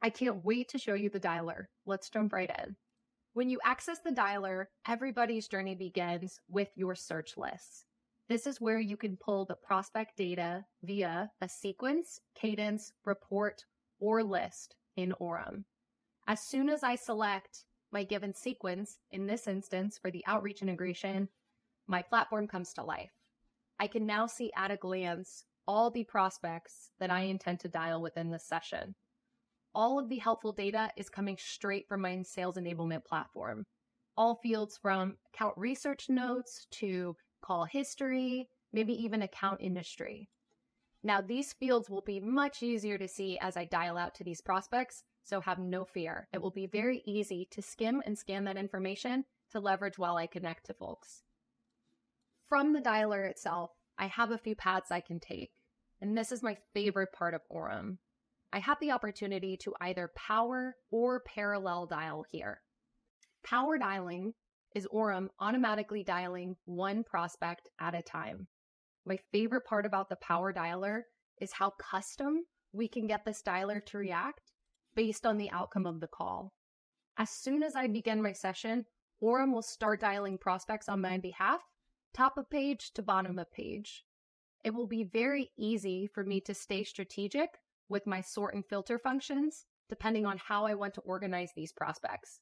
I can't wait to show you the dialer. Let's jump right in. When you access the dialer, everybody's journey begins with your search lists. This is where you can pull the prospect data via a sequence, cadence, report, or list in Orum. As soon as I select my given sequence, in this instance for the outreach integration, my platform comes to life. I can now see at a glance all the prospects that I intend to dial within this session. All of the helpful data is coming straight from my sales enablement platform. All fields from account research notes to call history, maybe even account industry. Now, these fields will be much easier to see as I dial out to these prospects, so have no fear. It will be very easy to skim and scan that information to leverage while I connect to folks. From the dialer itself, I have a few paths I can take, and this is my favorite part of Orum. I have the opportunity to either power or parallel dial here. Power dialing is Orum automatically dialing one prospect at a time. My favorite part about the power dialer is how custom we can get this dialer to react based on the outcome of the call. As soon as I begin my session, Orum will start dialing prospects on my behalf, top of page to bottom of page. It will be very easy for me to stay strategic with my sort and filter functions, depending on how I want to organize these prospects.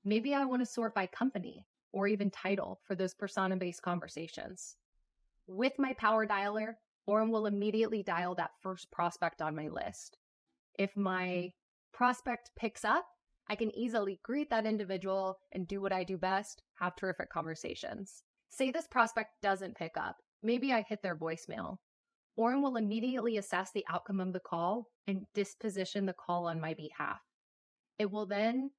Maybe I want to sort by company or even title for those persona-based conversations. With my power dialer, Orum will immediately dial that first prospect on my list. If my prospect picks up, I can easily greet that individual and do what I do best, have terrific conversations. Say this prospect doesn't pick up. Maybe I hit their voicemail. Orum will immediately assess the outcome of the call and disposition the call on my behalf. It will then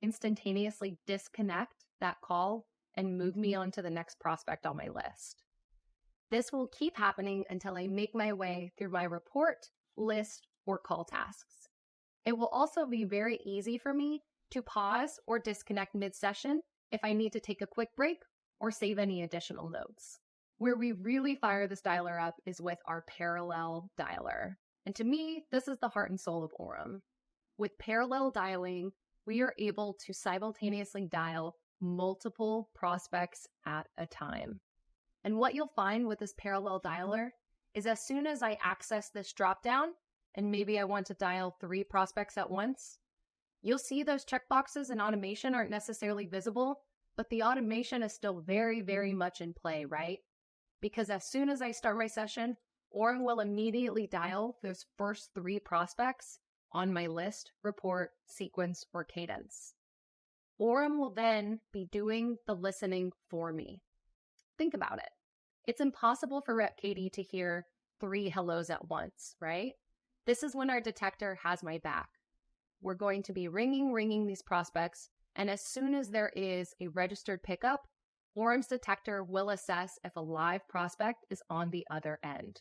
instantaneously disconnect that call and move me on to the next prospect on my list. This will keep happening until I make my way through my report, list, or call tasks. It will also be very easy for me to pause or disconnect mid-session if I need to take a quick break or save any additional notes. Where we really fire this dialer up is with our parallel dialer. And to me, this is the heart and soul of Orum. With parallel dialing, we are able to simultaneously dial multiple prospects at a time. And what you'll find with this parallel dialer is as soon as I access this dropdown, and maybe I want to dial 3 prospects at once, you'll see those checkboxes in automation aren't necessarily visible, but the automation is still very, very much in play, right? Because as soon as I start my session, Orum will immediately dial those first 3 prospects on my list, report, sequence, or cadence. Orum will then be doing the listening for me. Think about it. It's impossible for Rep Katie to hear 3 hellos at once, right? This is when our detector has my back. We're going to be ringing these prospects, and as soon as there is a registered pickup, Orum's detector will assess if a live prospect is on the other end.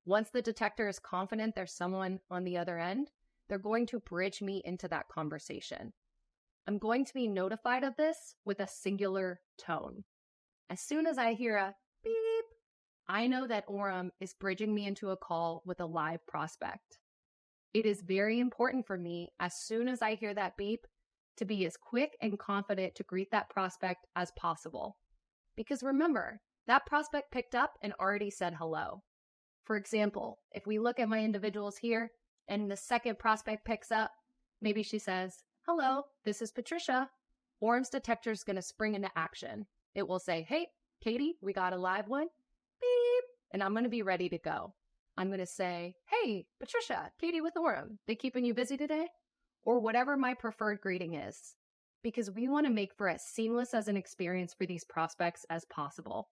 Once the detector is confident there's someone on the other end, they're going to bridge me into that conversation. I'm going to be notified of this with a singular tone. As soon as I hear a beep, I know that Orum is bridging me into a call with a live prospect. It is very important for me, as soon as I hear that beep, to be as quick and confident to greet that prospect as possible. Because remember, that prospect picked up and already said hello. For example, if we look at my individuals here and the second prospect picks up, maybe she says, "Hello, this is Patricia." Orum's detector is going to spring into action. It will say, "Hey, Katie, we got a live one." Beep. And I'm going to be ready to go. I'm going to say, "Hey, Patricia, Katie with Orum. They keeping you busy today?" Or whatever my preferred greeting is. Because we want to make for as seamless as an experience for these prospects as possible.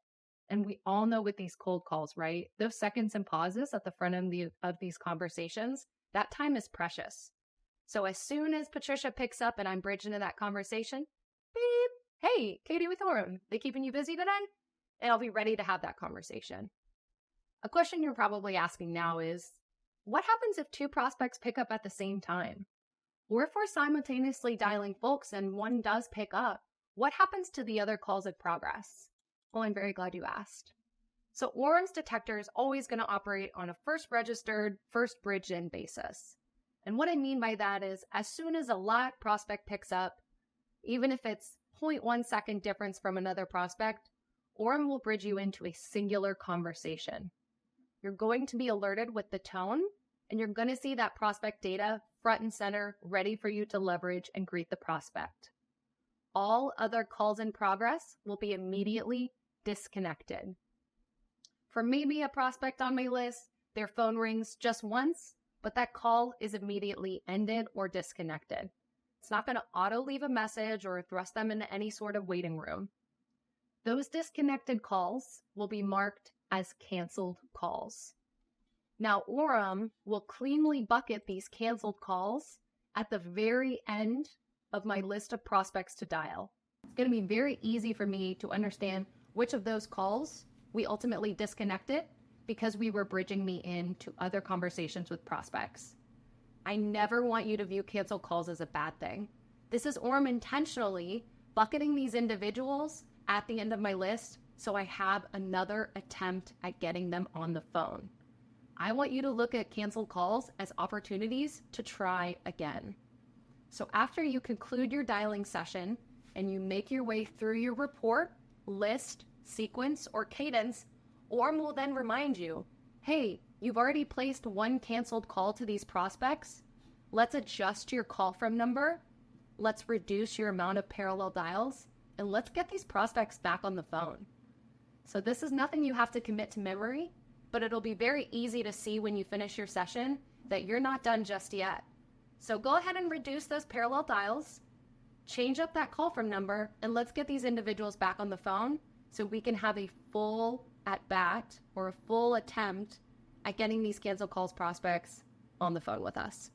And we all know with these cold calls, right? Those seconds and pauses at the front end of these conversations, that time is precious. So as soon as Patricia picks up and I'm bridged into that conversation, beep, "Hey, Katie with Orum, they keeping you busy today?" And I'll be ready to have that conversation. A question you're probably asking now is, what happens if 2 prospects pick up at the same time? Or if we're simultaneously dialing folks and one does pick up, what happens to the other calls in progress? Well, I'm very glad you asked. So Orum's detector is always going to operate on a first registered, first bridged in basis. And what I mean by that is as soon as a live prospect picks up, even if it's 0.1 second difference from another prospect, Orum will bridge you into a singular conversation. You're going to be alerted with the tone, and you're going to see that prospect data front and center, ready for you to leverage and greet the prospect. All other calls in progress will be immediately disconnected. For maybe a prospect on my list, their phone rings just once, but that call is immediately ended or disconnected. It's not going to auto leave a message or thrust them into any sort of waiting room. Those disconnected calls will be marked as canceled calls. Now, Orum will cleanly bucket these canceled calls at the very end of my list of prospects to dial. It's going to be very easy for me to understand which of those calls we ultimately disconnected because we were bridging me into other conversations with prospects. I never want you to view canceled calls as a bad thing. This is Orum intentionally bucketing these individuals at the end of my list so I have another attempt at getting them on the phone. I want you to look at canceled calls as opportunities to try again. So after you conclude your dialing session and you make your way through your report, list, sequence, or cadence, Orum will then remind you, hey, you've already placed one canceled call to these prospects. Let's adjust your call from number. Let's reduce your amount of parallel dials, and let's get these prospects back on the phone. So this is nothing you have to commit to memory, but it'll be very easy to see when you finish your session that you're not done just yet. So go ahead and reduce those parallel dials, change up that call from number, and let's get these individuals back on the phone so we can have a full at-bat or a full attempt at getting these canceled calls prospects on the phone with us.